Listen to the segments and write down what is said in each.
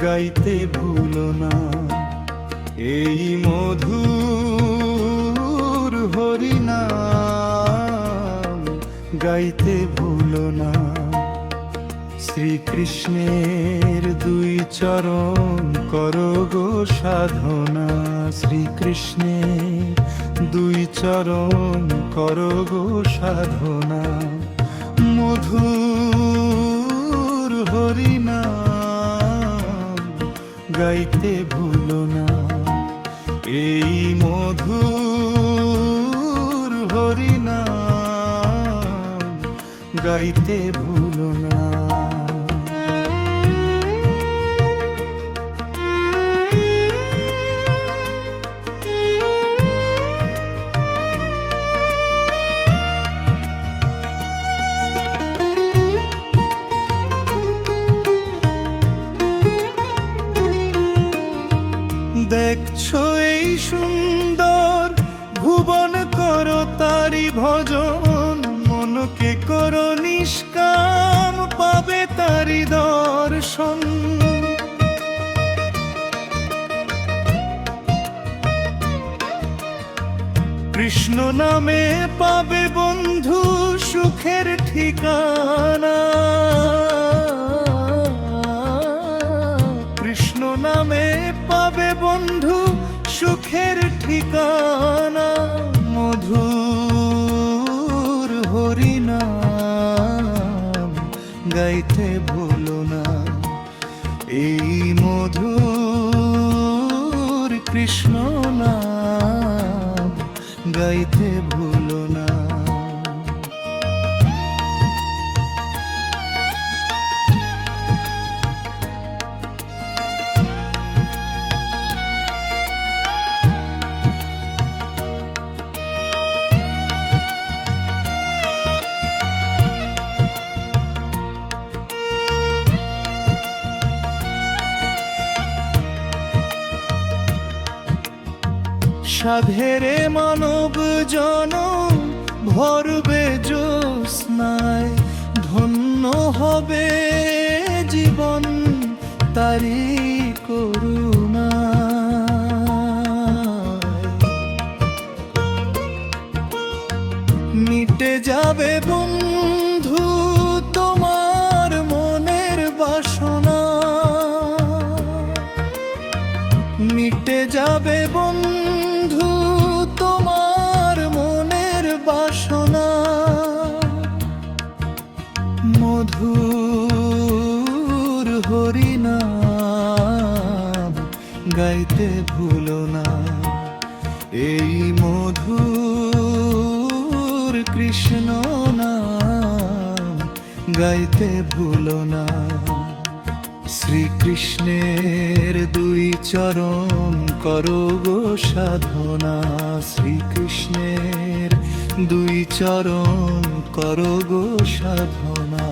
গাইতে ভুলো না এই মধুর হরিনাম, গাইতে ভুলো না। শ্রীকৃষ্ণের দুই চরণ করো গো সাধনা, শ্রীকৃষ্ণের দুই চরণ করো গো সাধনা। মধুর হরিনাম গাইতে ভুলো না এই মধুর হরিনাম, গাইতে ভুলো না। দেখছো এই সুন্দর ভুবন, করো তারি ভজন, মনকে করো নিষ্কাম, পাবে তারি দর্শন। কৃষ্ণ নামে পাবে বন্ধু সুখের ঠিকানা, কৃষ্ণ নামে পাবে বন্ধু সুখের ঠিকানা। মধুর হরিনাম গাইতে ভুলো না এই মধুর কৃষ্ণ নাম, গাইতে ভুলো না। সাধেরে মানব জনম ভরবে জ্যোৎস্নায়, ধন্য হবে জীবন তারি করুণায়। মিটে যাবে বন্ধু তোমার মনের বাসনা, মিটে যাবে বন্ধু তোমার মনের বাসনা। মধুর হরিনাম গাইতে ভুলো না এই মধুর কৃষ্ণ নাম, গাইতে ভুলো না। শ্রীকৃষ্ণের দুই চরণ করো গো সাধনা, শ্রীকৃষ্ণের দুই চরণ করো গো সাধনা।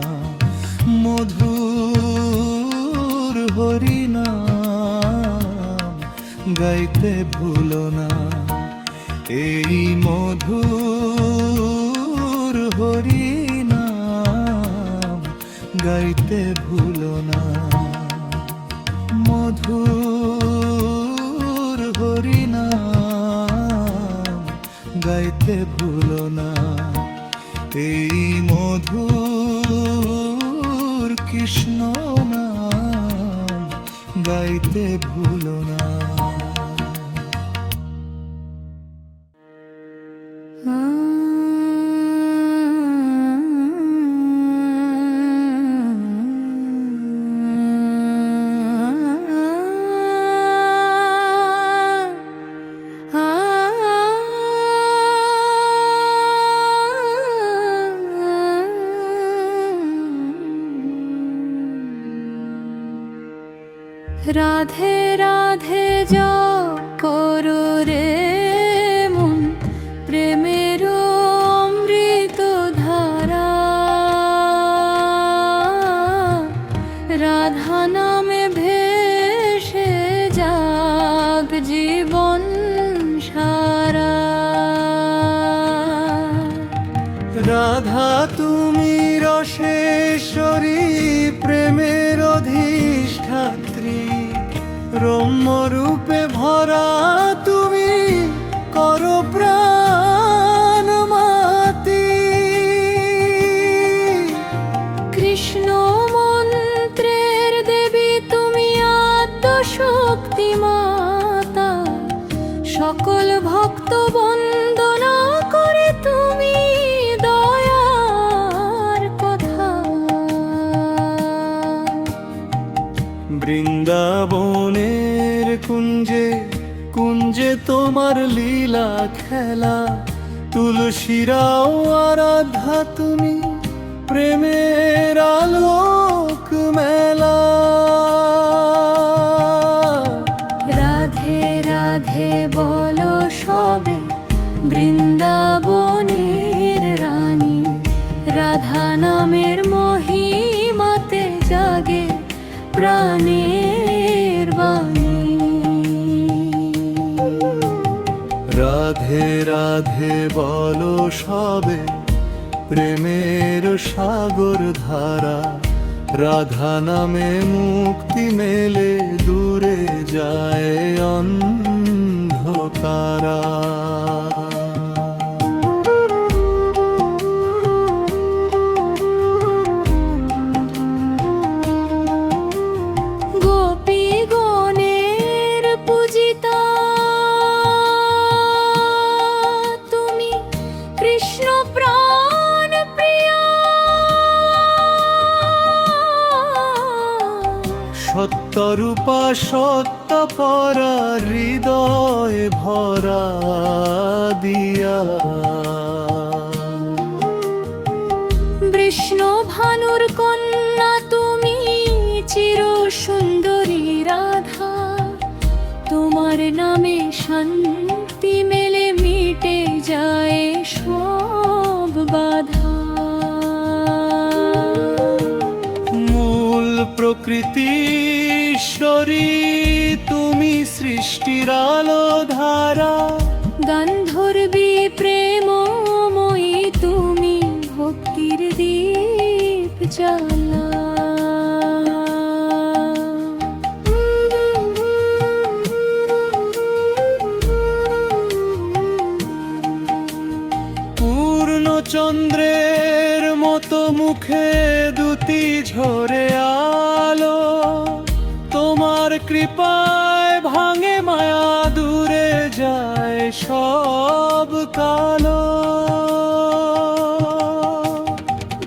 মধুর হরিনাম গাইতে ভুলো না এই মধুর হরিনাম, গাইতে ভুলো না। মধুর হরিনাম গাইতে ভুলো না এই মধুর কৃষ্ণ নাম, গাইতে ভুলো না। রাধে রাধে জপ করো রে মন, প্রেমের অমৃত ধারা। রাধা নামে ভেসে যাক জীবন সারা। রাধা তুমি রসেশ্বরী, প্রেমের অধিষ্ঠাত্রী, রম্যরূপে ভরা তুমি করো প্রাণ মাতি। কৃষ্ণ মন্ত্রের দেবী তুমি আদ্য শক্তি মাতা, সকল ভক্ত বন্দনা করে তুমি দয়ার কথা। বৃন্দাবনের কুঞ্জে কুঞ্জে তোমার লীলা খেলা, তুলসীরাও আরাধ্যা তুমি প্রেমের আলোক মেলা। রাধে রাধে বলো সবে বৃন্দাবনের রানী, রাধা নামের মহিমাতে জাগে প্রাণের বাণী। রাধে রাধে বলো সবে প্রেমের সাগর ধারা, রাধা নামে মুক্তি মেলে দূরে যায় অন্ধকারা। গোপীগণের পূজিতা তুমি, কৃষ্ণ প্রাণ প্রিয়া। সত্যরূপা সত্যপরা হৃদয় ভরা দিয়া, বিষ্ণু ভানুর কন্যা তুমি চির সুন্দরী রাধা, তোমার নামে শান্তি মেলে মিটে যায় সব বাধা। মূল প্রকৃতিশ্বরী তুমি সৃষ্টির আলো ধারা, গান্ধর্বী প্রেমময়ী তুমি ভক্তির দীপ জ্বালা। পূর্ণচন্দ্রের মতো মুখে দুটি ঝরে আলো, তোমার কৃপায় ভাঙে মায়া দূরে যায় সব কালো।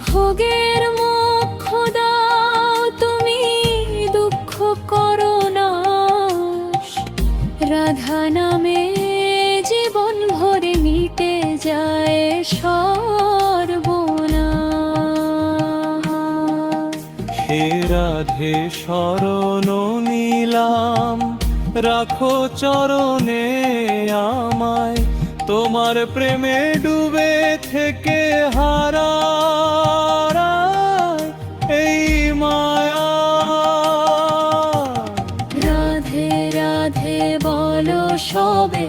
ভোগের মোক্ষ দাও তুমি, দুঃখ করো নাশ, রাধা নামে জীবন ভরে মিটে যায় সর্বনাশ। হে রাধে শরণ নিলাম, রাখো চরণে আমায়, তোমার প্রেমে ডুবে থেকে হারায় এই মায়া। রাধে রাধে বলো সবে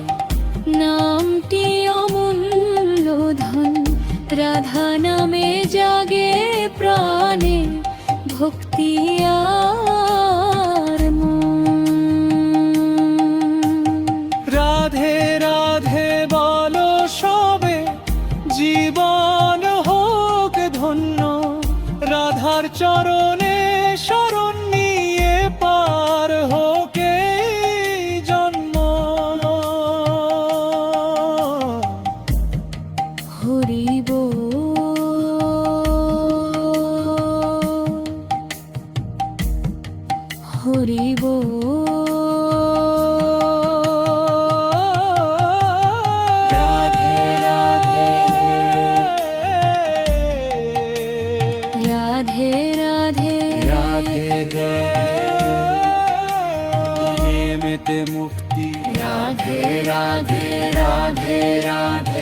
নামটি অমূল্য ধন, রাধা নামে জাগে প্রাণে ভক্তি আর মন। রাধে রাধে বলো সবে জীবন হোক ধন্য, রাধার চরণে শরণ নিয়ে পার হোক এই জন্ম। হরি বল, হরি বল। রাধে রাধে রাধে রাধে রাধে রাধে মুক্তি। রাধে রাধে রাধে রাধে